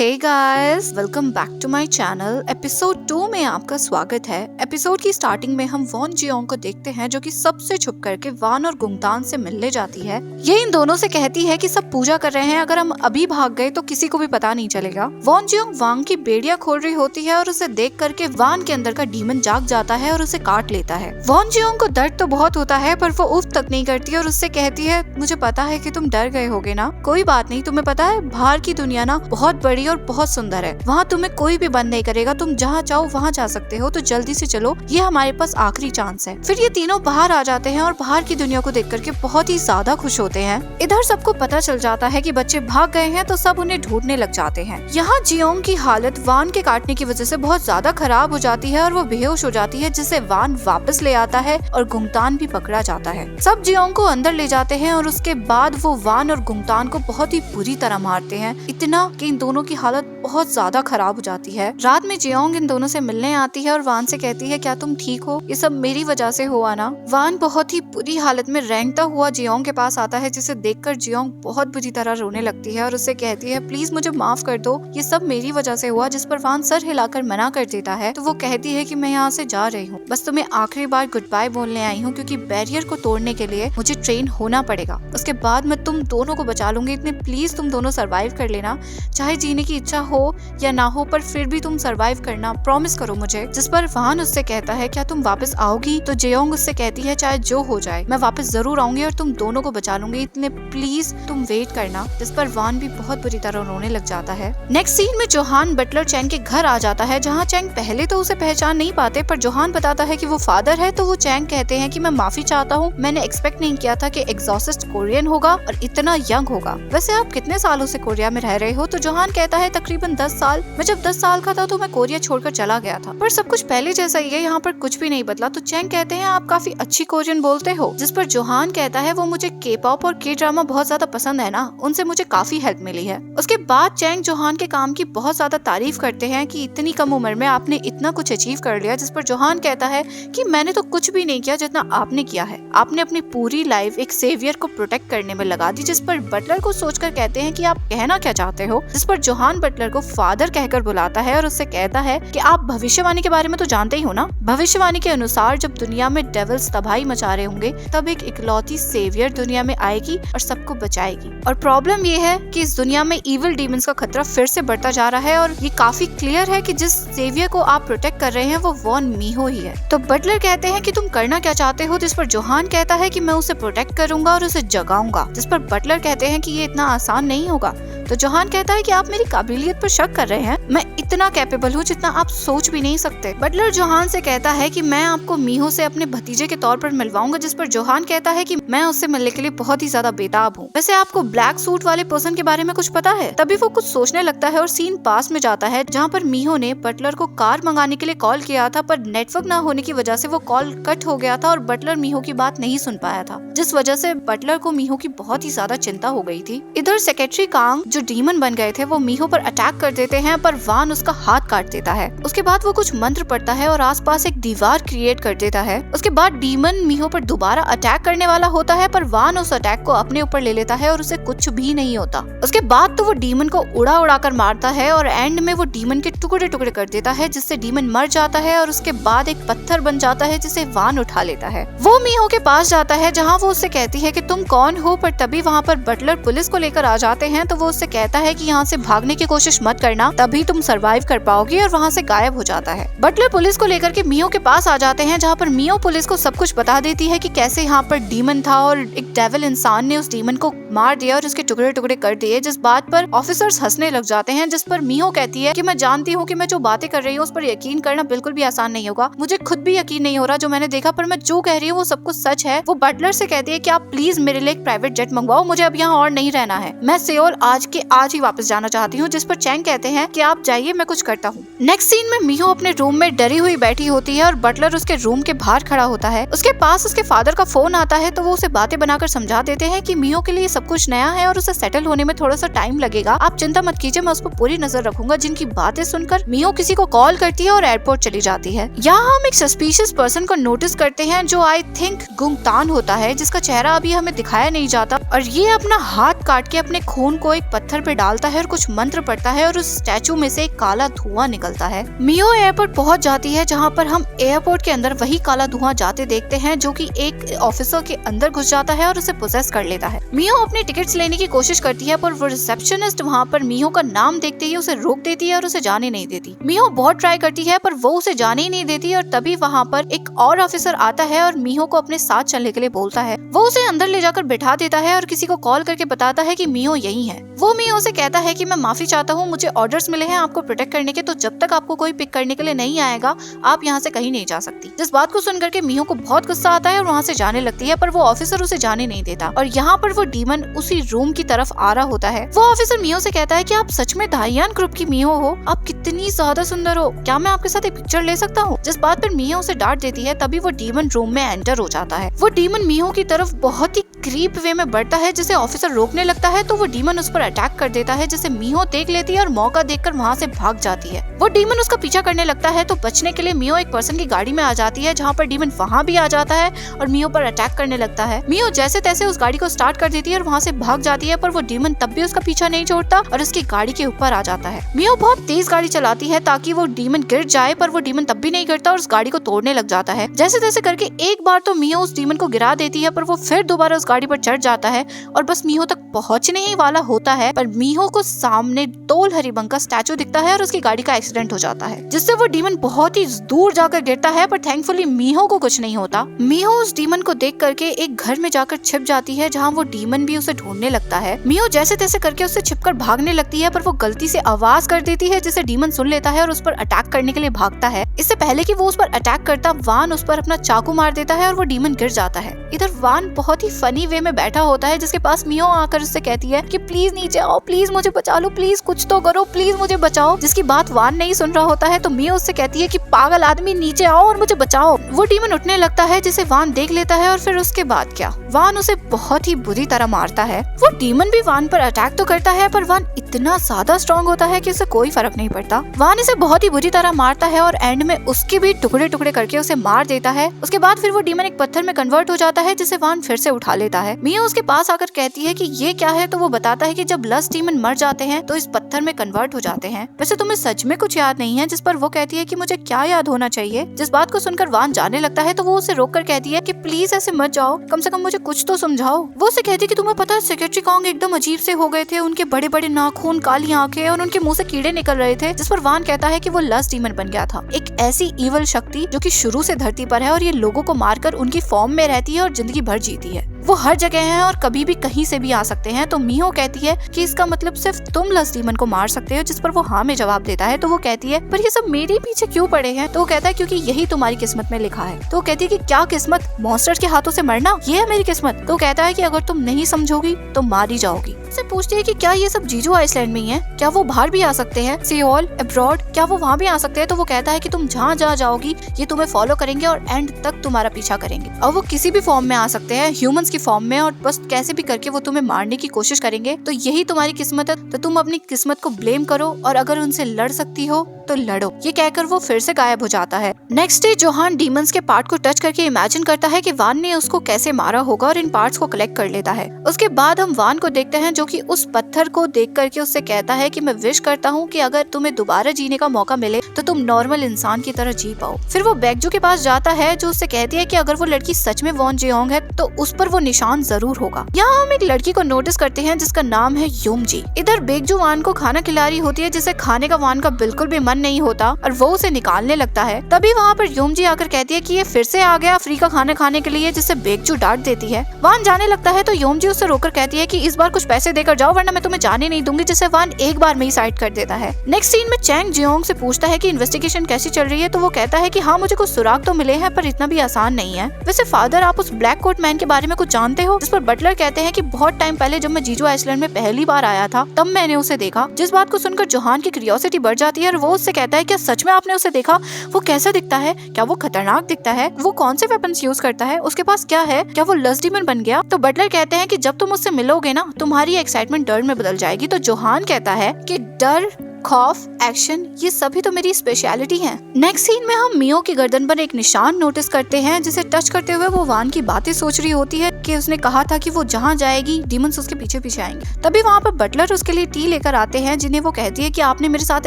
Hey guys, welcome back to my channel. Episode 2 में आपका स्वागत है। एपिसोड की स्टार्टिंग में हम वॉन जियोंग को देखते हैं जो कि सबसे छुप करके वान और गुंगतान से मिलने जाती है। ये इन दोनों से कहती है कि सब पूजा कर रहे हैं, अगर हम अभी भाग गए तो किसी को भी पता नहीं चलेगा। वॉन जियोंग वांग की बेड़ियां खोल रही होती है और उसे देख करके वान के अंदर का डीमन जाग जाता है और उसे काट लेता है। वॉन जियोंग को दर्द तो बहुत होता है पर वो उफ तक नहीं करती और उससे कहती है, मुझे पता है कि तुम डर गए होगे ना, कोई बात नहीं, तुम्हें पता है बाहर की दुनिया ना बहुत बड़ी और बहुत सुंदर है, वहाँ तुम्हें कोई भी बंद नहीं करेगा, तुम जहाँ चाहो वहाँ जा सकते हो, तो जल्दी से चलो, ये हमारे पास आखिरी चांस है। फिर ये तीनों बाहर आ जाते हैं और बाहर की दुनिया को देख करके बहुत ही ज्यादा खुश होते हैं। इधर सबको पता चल जाता है कि बच्चे भाग गए हैं तो सब उन्हें ढूंढने लग जाते हैं। यहाँ जियोंग की हालत वान के काटने की वजह से बहुत ज्यादा खराब हो जाती है और वो बेहोश हो जाती है, जिसे वान वापस ले आता है और गुंगतान भी पकड़ा जाता है। सब जियोंग को अंदर ले जाते हैं और उसके बाद वो वान और गुंगतान को बहुत ही बुरी तरह मारते हैं, इतना कि इन दोनों की हालत बहुत ज्यादा खराब हो जाती है। रात में जियोंग इन दोनों से मिलने आती है और वान से कहती है, क्या तुम ठीक हो? ये सब मेरी वजह से हुआ ना? वान बहुत ही बुरी हालत में रेंगता हुआ जियोंग के पास आता है, जिसे देखकर जियोंग बहुत बुरी तरह रोने लगती है और उससे कहती है, प्लीज मुझे माफ कर दो, ये सब मेरी वजह से हुआ। जिस पर वान सर हिलाकर मना कर देता है तो वो कहती है कि मैं यहाँ से जा रही हूँ, बस तुम्हें आखिरी बार गुड बाय बोलने आई हूँ, क्योंकि बैरियर को तोड़ने के लिए मुझे ट्रेन होना पड़ेगा, उसके बाद मैं तुम दोनों को बचा लूंगी, इतने प्लीज तुम दोनों सर्वाइव कर लेना, चाहे जीने की इच्छा हो या ना हो, पर फिर भी तुम सर्वाइव करना, प्रॉमिस करो मुझे। जिस पर वान उससे कहता है, क्या तुम वापस आओगी? तो जियोंग उससे कहती है, चाहे जो हो जाए मैं वापस जरूर आऊंगी और तुम दोनों को बचा लूंगी, इतने प्लीज तुम वेट करना। जिस पर वान भी बहुत बुरी तरह रोने लग जाता है। नेक्स्ट सीन में जोहान बटलर चैंग के घर आ जाता है, जहाँ चैंग पहले तो उसे पहचान नहीं पाते, पर जोहान बताता है कि वो फादर है, तो वो चैंग कहते हैं कि मैं माफी चाहता हूँ, मैंने एक्सपेक्ट नहीं किया था कि एग्जॉसिस्ट कोरियन होगा और इतना यंग होगा। वैसे आप कितने सालों से कोरिया में रह रहे हो? तो जोहान कहता है, तकरीबन 10 साल। मैं जब 10 साल का था तो मैं कोरिया छोड़कर चला गया था, पर सब कुछ पहले जैसा ही है, यहाँ पर कुछ भी नहीं बदला। तो चैंग कहते हैं, आप काफी अच्छी कोरियन बोलते हो। जिस पर जोहान कहता है, वो मुझे के पॉप और के ड्रामा बहुत ज्यादा पसंद है ना, उनसे मुझे काफी हेल्प मिली है। उसके बाद चैंग जोहान के काम की बहुत ज्यादा तारीफ करते हैं कि इतनी कम उम्र में आपने इतना कुछ अचीव कर लिया। जिस पर जोहान कहता है कि मैंने तो कुछ भी नहीं किया जितना आपने किया है, आपने अपनी पूरी लाइफ एक सेवियर को प्रोटेक्ट करने में लगा दी। जिस पर बटलर को सोचकर कहते हैं कि आप कहना क्या चाहते हो? जिस पर जोहान बटलर को फादर कहकर बुलाता है और उससे कहता है कि आप भविष्यवाणी के बारे में तो जानते ही हो ना, भविष्यवाणी के अनुसार जब दुनिया में डेविल्स तबाही मचा रहे होंगे तब एक इकलौती सेवियर दुनिया में आएगी और सबको बचाएगी। और प्रॉब्लम ये है कि इस दुनिया में इविल डीमंस का खतरा फिर से बढ़ता जा रहा है और ये काफी क्लियर है कि जिस सेवियर को आप प्रोटेक्ट कर रहे हैं वो वॉन मीहो ही है। तो बटलर कहते हैं कि तुम करना क्या चाहते हो? जिस पर जोहान कहता है कि मैं उसे प्रोटेक्ट करूंगा और उसे जगाऊंगा। जिस पर बटलर कहते हैं कि ये इतना आसान नहीं होगा। तो जोहान कहता है कि आप मेरी काबिलियत पर शक कर रहे हैं, मैं इतना कैपेबल हूँ जितना आप सोच भी नहीं सकते। बटलर जोहान से कहता है कि मैं आपको मीहो से अपने भतीजे के तौर पर मिलवाऊंगा। जिस पर जोहान कहता है कि मैं उससे मिलने के लिए बहुत ही ज्यादा बेताब हूँ। वैसे आपको ब्लैक सूट वाले पर्सन के बारे में कुछ पता है? तभी वो कुछ सोचने लगता है और सीन पास में जाता है, जहाँ पर मीहो ने बटलर को कार मंगाने के लिए कॉल किया था, पर नेटवर्क न होने की वजह से वो कॉल कट हो गया था और बटलर मीहो की बात नहीं सुन पाया था, जिस वजह से बटलर को मीहो की बहुत ही ज्यादा चिंता हो गई थी। इधर सेक्रेटरी कांग जो डीमन बन गए थे वो मीहो पर अटैक कर देते हैं, पर वान उसका हाथ काट देता है। उसके बाद वो कुछ मंत्र पढ़ता है और आसपास एक दीवार क्रिएट कर देता है। उसके बाद डीमन मीहो पर दोबारा अटैक करने वाला होता है, पर वान उस अटैक को अपने ऊपर ले लेता है और उसे कुछ भी नहीं होता। उसके बाद तो वो डीमन को उड़ा उड़ा कर मारता है और एंड में वो डीमन के टुकड़े टुकड़े कर देता है, जिससे डीमन मर जाता है और उसके बाद एक पत्थर बन जाता है जिसे वान उठा लेता है। वो मीहो के पास जाता है, जहाँ वो उससे कहती है कि तुम कौन हो, पर तभी वहाँ पर बटलर पुलिस को लेकर आ जाते हैं। तो वो उससे कहता है कि यहाँ से भागने की कोशिश मत करना, तभी तुम सरवाइव कर पाओगे, और वहाँ से गायब हो जाता है। बटलर पुलिस को लेकर के मीहो के पास आ जाते हैं, जहाँ पर मीहो पुलिस को सब कुछ बता देती है कि कैसे यहाँ पर डीमन था और एक डेविल इंसान ने उस डीमन को मार दिया और उसके टुकड़े टुकड़े कर दिए। जिस बात पर ऑफिसर्स हंसने लग जाते हैं, जिस पर मीहो कहती है कि मैं जानती हूँ कि मैं जो बातें कर रही हूँ उस पर यकीन करना बिल्कुल भी आसान नहीं होगा, मुझे खुद भी यकीन नहीं हो रहा जो मैंने देखा, पर मैं जो कह रही हूँ वो सब कुछ सच है। वो बटलर से कहती है कि आप प्लीज मेरे लिए एक प्राइवेट जेट मंगवाओ, मुझे अब यहाँ और नहीं रहना है, मैं सियोल आज के आज ही वापस जाना चाहती हूँ। जिस पर चैंग कहते हैं कि आप जाइए, मैं कुछ करता हूँ। नेक्स्ट सीन में मीहो अपने रूम में डरी हुई बैठी होती है और बटलर उसके रूम के बाहर खड़ा होता है। उसके पास उसके फादर का फोन आता है, तो वो उसे बातें बनाकर समझा देते हैं कि मीहो के लिए सब कुछ नया है और उसे सेटल होने में थोड़ा सा टाइम लगेगा, आप चिंता मत कीजिए, मैं उस पर पूरी नजर रखूंगा। जिनकी बातें सुनकर मीहो किसी को कॉल करती है और एयरपोर्ट चली जाती है। यहाँ हम एक सस्पिशियस पर्सन को नोटिस करते हैं, जो आई थिंक गुंगतान होता है, जिसका चेहरा अभी हमें दिखाया नहीं जाता, और ये अपना हाथ काट के अपने खून को एक पत्थर पे डालता है और कुछ मंत्र पढ़ता है और उस स्टैचू में से एक काला धुआं निकलता है। मियो एयरपोर्ट पहुंच जाती है, जहाँ पर हम एयरपोर्ट के अंदर वही काला धुआं जाते देखते हैं, जो कि एक ऑफिसर के अंदर घुस जाता है और उसे पोजेस कर लेता है। मियो अपने टिकट्स लेने की कोशिश करती है, पर वो रिसेप्शनिस्ट वहाँ पर मियो का नाम देखते ही उसे रोक देती है और उसे जाने नहीं देती। मियो बहुत ट्राई करती है, पर वो उसे जाने ही नहीं देती और तभी वहाँ पर एक और ऑफिसर आता है और मियो को अपने साथ चलने के लिए बोलता है। वो उसे अंदर ले जाकर बिठा देता है और किसी को कॉल करके बताता है कि मियो यही है। वो मियो से कहता है कि मैं माफी चाहता हूँ, मुझे ऑर्डर्स मिले हैं आपको प्रोटेक्ट करने के, तो जब तक आपको कोई पिक करने के लिए नहीं आएगा आप यहाँ से कहीं नहीं जा सकती। जिस बात को सुनकर के मियो को बहुत गुस्सा आता है और वहाँ से जाने लगती है, पर वो ऑफिसर उसे जाने नहीं देता और यहाँ पर वो डीमन उसी रूम की तरफ आ रहा होता है। वो ऑफिसर मियो से कहता है कि आप सच में धाइयान ग्रुप की मियो हो, आप कितनी ज्यादा सुंदर हो, क्या मैं आपके साथ एक पिक्चर ले सकता हूँ। जिस बात पर मियो उसे डांट देती है, तभी वो डीमन रूम में एंटर हो जाता है। वो डीमन मियो की तरफ बहुत ही क्रीप वे में बढ़ता है, जिसे ऑफिसर रोकने लगता है तो वो डीमन उस पर अटैक कर देता है, जिसे मियो देख लेती है और मौका देखकर वहाँ से भाग जाती है। वो डीमन उसका पीछा करने लगता है, तो बचने के लिए मियो एक पर्सन की गाड़ी में आ जाती है, जहाँ पर डीमन वहाँ भी आ जाता है और मियो पर अटैक करने लगता है। मियो जैसे तैसे उस गाड़ी को स्टार्ट कर देती है और वहाँ से भाग जाती है, पर वो डीमन तब भी उसका पीछा नहीं छोड़ता और उसकी गाड़ी के ऊपर आ जाता है। मियो बहुत तेज गाड़ी चलाती है ताकि वो डीमन गिर जाए, पर वो डीमन तब भी नहीं गिरता और उस गाड़ी को तोड़ने लग जाता है। जैसे तैसे करके एक बार तो मियो उस डीमन को गिरा देती है, पर वो फिर दोबारा उस गाड़ी पर चढ़ जाता है और बस मियो तक पहुंचने ही वाला होता है, पर मियो को सामने टोल हरिबंक का स्टैचू दिखता है और उसकी गाड़ी का एक्सीडेंट हो जाता है, जिससे वो डीमन बहुत ही दूर जाकर गिरता है, पर थैंकफुली मियो को कुछ नहीं होता। मियो उस डीमन को देख करके एक घर में जाकर छिप जाती है, जहाँ वो डीमन भी उसे ढूंढने लगता है। मियो जैसे तैसे करके उससे छिपकर भागने लगती है, पर वो गलती से आवाज कर देती है, जिसे डीमन सुन लेता है और उस पर अटैक करने के लिए भागता है। इससे पहले कि वो उस पर अटैक करता, वान उस पर अपना चाकू मार देता है और वो डीमन गिर जाता है। इधर वान बहुत ही फनी वे में बैठा होता है, जिसके पास मियो आकर उससे कहती है कि प्लीज नीचे आओ, प्लीज मुझे बचा लो, प्लीज कुछ तो करो, प्लीज मुझे बचाओ। जिसकी बात वान नहीं सुन रहा होता है, तो मियो उससे कहती है कि पागल आदमी नीचे आओ और मुझे बचाओ। वो डीमन उठने लगता है, जिसे वान देख लेता है और फिर उसके बाद क्या, वान उसे बहुत ही बुरी तरह मारता है। वो डीमन भी वान पर अटैक तो करता है, पर वान इतना ज्यादा स्ट्रॉन्ग होता है कि उसे कोई फर्क नहीं पड़ता। वान इसे बहुत ही बुरी तरह मारता है और एंड में उसके भी टुकड़े टुकड़े करके उसे मार देता है। उसके बाद फिर वो डीमन एक पत्थर में कन्वर्ट हो जाता है, जिसे वान फिर से उठा लेता है। मियो उसके पास आकर कहती है कि ये क्या है, तो वो बताता है कि जब लस्ट डीमन मर जाते हैं तो इस पत्थर में कन्वर्ट हो जाते हैं। वैसे तुम्हें सच में कुछ याद नहीं है। जिस पर वो कहती है कि मुझे क्या याद होना चाहिए। जिस बात को सुनकर वान जाने लगता है, तो वो उसे रोक कर कहती है कि प्लीज ऐसे मत जाओ, कम से कम मुझे कुछ तो समझाओ। वो उसे कहती है कि तुम्हें पता है सेक्रेटरी कॉन्ग एकदम अजीब से हो गए थे, उनके बड़े बड़े नाखून, काली आंखें और उनके मुंह से कीड़े निकल रहे थे। जिस पर वान कहता है कि वो लस्ट डीमन बन गया था, एक ऐसी ईवल शक्ति जो कि शुरू से धरती पर है और ये लोगों को मारकर उनकी फॉर्म में रहती है और जिंदगी भर जीती है। वो हर जगह है और कभी भी कहीं से भी आ सकते हैं। तो मियो कहती है कि इसका मतलब सिर्फ तुम लस्ट डीमन को मार सकते हो। जिस पर वो हाँ में जवाब देता है। तो वो कहती है पर ये सब मेरे पीछे क्यों पड़े हैं। तो वो कहता है क्योंकि यही तुम्हारी किस्मत में लिखा है। तो वो कहती है कि क्या किस्मत, मॉन्स्टर्स के हाथों से मरना, ये है मेरी किस्मत। तो कहता है कि अगर तुम नहीं समझोगी तो मारी जाओगी। उससे पूछती है कि क्या ये सब जीजू आइसलैंड में ही है, क्या वो बाहर भी आ सकते हैं, सियोल, अब्रॉड, क्या वो वहाँ भी आ सकते हैं। तो वो कहता है कि तुम जहाँ जहाँ जाओगी ये तुम्हें फॉलो करेंगे और एंड तक तुम्हारा पीछा करेंगे। और वो किसी भी फॉर्म में आ सकते हैं, ह्यूमंस की फॉर्म में, और बस कैसे भी करके वो तुम्हें मारने की कोशिश करेंगे। तो यही तुम्हारी किस्मत है, तो तुम अपनी किस्मत को ब्लेम करो और अगर उनसे लड़ सकती हो तो लड़ो। ये कहकर वो फिर से गायब हो जाता है। नेक्स्ट डे जोहान डीमंस के पार्ट को टच करके इमेजिन करता है कि वान ने उसको कैसे मारा होगा और इन पार्ट्स को कलेक्ट कर लेता है। उसके बाद हम वान को देखते हैं जो कि उस पत्थर को देख करके उससे कहता है कि मैं विश करता हूँ कि अगर तुम्हें दोबारा जीने का मौका मिले तो तुम नॉर्मल इंसान की तरह जी पाओ। फिर वो बेगजू के पास जाता है जो उससे कहती है कि अगर वो लड़की सच में वॉन जियोंग है तो उस पर वो निशान जरूर होगा। यहाँ हम एक लड़की को नोटिस करते हैं जिसका नाम है यूमजी। इधर बेगजू वान को खाना खिला रही होती है जिसे खाने का वान का बिल्कुल भी मन नहीं होता और वो उसे निकालने लगता है। तभी वहाँ पर यूमजी आकर कहती है कि ये फिर से आ गया फ्री का खाना खाने के लिए, जिससे बेगजू डांट देती है। वान जाने लगता है तो यूमजी उससे रोकर कहती है कि इस बार कुछ पैसे देकर जाओ वरना मैं तुम्हें जाने नहीं दूंगी, जिसे वान एक बार में ही साइड कर देता है। नेक्स्ट सीन में चैंग जियोंग से पूछता है कि इन्वेस्टिगेशन कैसी चल रही है। तो वो कहता है कि हाँ मुझे कुछ सुराग तो मिले हैं पर इतना भी आसान नहीं है। वैसे फादर आप उस ब्लैक कोट मैन के बारे में कुछ जानते हो। जिस पर बटलर कहते हैं कि बहुत टाइम पहले जब मैं जीजू आइसलैंड में पहली बार आया था तब मैंने उसे देखा। जिस बात को सुनकर जोहान की क्यूरियोसिटी बढ़ जाती है और वो उससे कहता है क्या सच में आपने उसे देखा, वो कैसा दिखता है, क्या वो खतरनाक दिखता है, वो कौन से वेपन्स यूज करता है, उसके पास क्या है, क्या वो लस्ट डीमन बन गया। तो बटलर कहते हैं कि जब तुम उससे मिलोगे ना तुम्हारी एक्साइटमेंट डर में बदल जाएगी। तो जोहान कहता है कि डर खौफ, एक्शन, ये सभी तो मेरी स्पेशलिटी है। नेक्स्ट सीन में हम मियो की गर्दन पर एक निशान नोटिस करते हैं, जिसे टच करते हुए वो वान की बातें सोच रही होती है कि उसने कहा था कि वो जहाँ जाएगी डीमंस उसके पीछे पीछे आएंगे। तभी वहाँ पर बटलर उसके लिए टी लेकर आते हैं, जिन्हें वो कहती है कि आपने मेरे साथ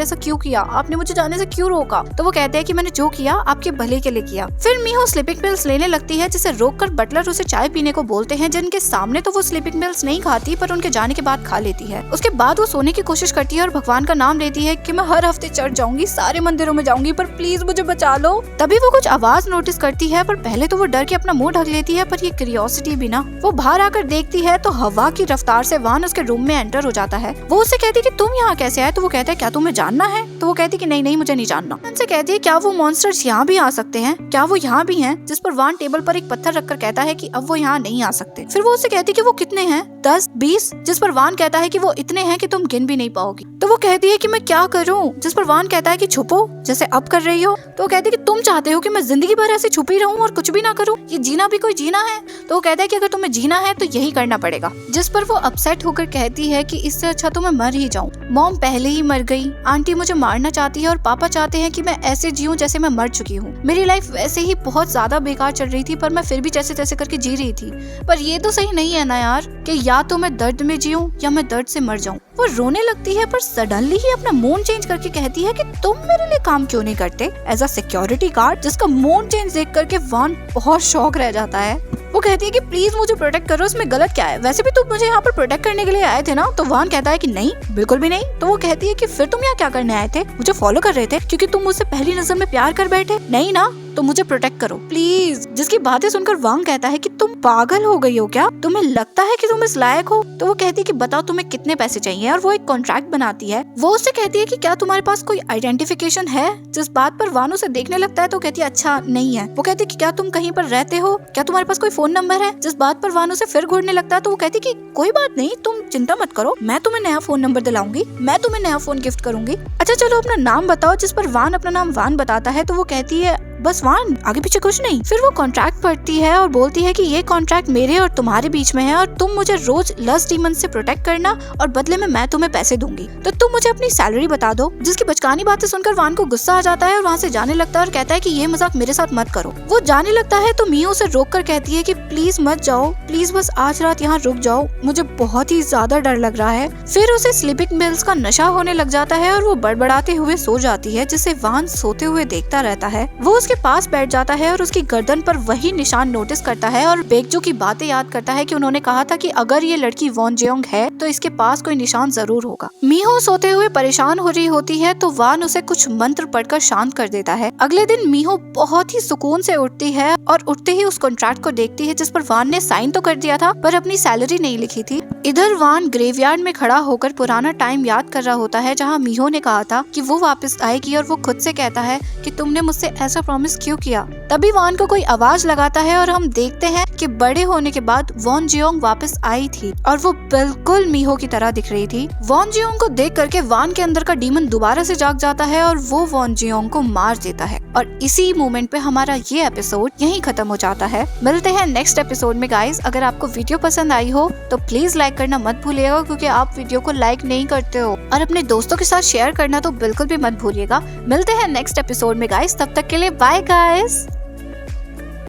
ऐसा क्यों किया, आपने मुझे जाने से क्यों रोका। तो वो कहते हैं कि मैंने जो किया आपके भले के लिए किया। फिर मियो स्लीपिंग पिल्स लेने लगती है, जिसे रोककर बटलर उसे चाय पीने को बोलते हैं, जिनके सामने तो वो स्लीपिंग पिल्स नहीं खाती पर उनके जाने के बाद खा लेती है। उसके बाद वो सोने की कोशिश करती है और भगवान का नाम लेती है कि मैं हर हफ्ते चढ़ जाऊंगी, सारे मंदिरों में जाऊंगी, पर प्लीज मुझे बचा लो। तभी वो कुछ आवाज नोटिस करती है, पर पहले तो वो डर के अपना मुंह ढक लेती है, पर ये क्यूरियोसिटी भी ना। वो बाहर आकर देखती है तो हवा की रफ्तार से वान उसके रूम में एंटर हो जाता है। वो उससे कहती है कि तुम यहाँ कैसे आए। तो वो कहता है क्या तुम्हें जानना है। तो वो कहती है कि नहीं मुझे नहीं जानना। उनसे कहती है क्या वो मॉन्स्टर्स यहाँ भी आ सकते हैं, क्या वो यहाँ भी हैं। जिस पर वान टेबल पर एक पत्थर रखकर कहता है कि अब वो यहाँ नहीं आ सकते। फिर वो उससे कहती है कि वो कितने हैं, 10, 20। जिस पर वान कहता है कि वो इतने हैं कि तुम गिन भी नहीं पाओगी। तो वो कहती है कि मैं क्या करूं। जिस पर वान कहता है कि छुपो, जैसे अब कर रही हो। तो वो कहती है कि तुम चाहते हो कि मैं जिंदगी भर ऐसे छुपी रहूं और कुछ भी ना करूं, ये जीना भी कोई जीना है। तो वो कहता है कि अगर तुम्हें जीना है तो यही करना पड़ेगा। जिस पर वो अपसेट होकर कहती है कि इससे अच्छा तो मैं मर ही जाऊं। मॉम पहले ही मर गई, आंटी मुझे मारना चाहती है और पापा चाहते हैं कि मैं ऐसे जीऊं जैसे मैं मर चुकी हूँ। मेरी लाइफ वैसे ही बहुत ज्यादा बेकार चल रही थी, पर मैं फिर भी जैसे तैसे करके जी रही थी। पर ये तो सही नहीं है ना यार, कि या तो मैं दर्द में जीऊं या मैं दर्द से मर जाऊं। वो रोने लगती है, पर सडनली ही अपना मूड चेंज करके कहती है कि तुम मेरे लिए काम क्यों नहीं करते एज अ सिक्योरिटी गार्ड। जिसका मूड चेंज देख करके वान बहुत शॉक रह जाता है। वो कहती है कि प्लीज मुझे प्रोटेक्ट करो, इसमें गलत क्या है, वैसे भी तुम मुझे यहाँ पर प्रोटेक्ट करने के लिए आए थे ना। तो वान कहता है कि नहीं, बिल्कुल भी नहीं। तो वो कहती है कि फिर तुम यहाँ क्या करने आए थे, मुझे फॉलो कर रहे थे क्योंकि तुम मुझसे पहली नजर में प्यार कर बैठे, नहीं ना, तो मुझे प्रोटेक्ट करो प्लीज। जिसकी बातें सुनकर वांग कहता है कि तुम पागल हो गई हो क्या, तुम्हें लगता है कि तुम इस लायक हो। तो वो कहती है कि बताओ तुम्हें कितने पैसे चाहिए, और वो एक कॉन्ट्रैक्ट बनाती है। वो उससे कहती है कि क्या तुम्हारे पास कोई आइडेंटिफिकेशन है। जिस बात पर वान उसे देखने लगता है तो कहती है अच्छा नहीं है। वो कहती है कि क्या तुम कहीं पर रहते हो, क्या तुम्हारे पास कोई फोन नंबर है। जिस बात पर वान उसे फिर घूरने लगता है तो वो कहती है कि कोई बात नहीं, तुम चिंता मत करो, मैं तुम्हें नया फोन नंबर दिलाऊंगी, मैं तुम्हें नया फोन गिफ्ट करूंगी। अच्छा चलो अपना नाम बताओ। जिस पर वान अपना नाम वान बताता है तो वो कहती है बस वान, आगे पीछे कुछ नहीं। फिर वो कॉन्ट्रैक्ट पढ़ती है और बोलती है कि ये कॉन्ट्रैक्ट मेरे और तुम्हारे बीच में है, और तुम मुझे रोज लस्ट डीमन से प्रोटेक्ट करना और बदले में मैं तुम्हें पैसे दूंगी, तो तुम मुझे अपनी सैलरी बता दो। जिसकी बचकानी बातें सुनकर वान को गुस्सा आ जाता है और वहाँ से जाने लगता है और कहता है कि ये मजाक मेरे साथ मत करो। वो जाने लगता है तो मियो उसे रोक कर कहती है कि प्लीज मत जाओ, प्लीज बस आज रात यहाँ रुक जाओ, मुझे बहुत ही ज्यादा डर लग रहा है। फिर उसे स्लीपिंग पिल्स का नशा होने लग जाता है और वो बड़बड़ाते हुए सो जाती है, जिसे वान सोते हुए देखता रहता है। वो उसके पास बैठ जाता है और उसकी गर्दन पर वही निशान नोटिस करता है और बेकजो की बातें याद करता है कि उन्होंने कहा था कि अगर ये लड़की वॉन जियोंग है तो इसके पास कोई निशान जरूर होगा। मिहो सोते हुए परेशान हो रही होती है तो वान उसे कुछ मंत्र पढ़कर शांत कर देता है। अगले दिन मिहो बहुत ही सुकून से उठती है और उठते ही उस कॉन्ट्रैक्ट को देखती है जिस पर वान ने साइन तो कर दिया था पर अपनी सैलरी नहीं लिखी थी। इधर वान ग्रेवयार्ड में खड़ा होकर पुराना टाइम याद कर रहा होता है जहाँ मिहो ने कहा था कि वो वापस आएगी, और वो खुद से कहता है कि तुमने मुझसे ऐसा प्रॉमिस क्यों किया। तभी वान को कोई आवाज लगाता है और हम देखते हैं कि बड़े होने के बाद वॉन जियोंग वापस आई थी और वो बिल्कुल मिहो की तरह दिख रही थी। वॉन जियोंग को देख करके वान के अंदर का डीमन दोबारा से जाग जाता है और वो वॉन जियोंग को मार देता है, और इसी मोमेंट पे हमारा ये एपिसोड यहीं खत्म हो जाता है। मिलते हैं नेक्स्ट एपिसोड में गाइस। अगर आपको वीडियो पसंद आई हो तो प्लीज लाइक करना मत भूलिएगा, क्योंकि आप वीडियो को लाइक नहीं करते हो, और अपने दोस्तों के साथ शेयर करना तो बिल्कुल भी मत भूलिएगा। मिलते हैं नेक्स्ट एपिसोड में गाइस, तब तक के लिए बाय गाइस।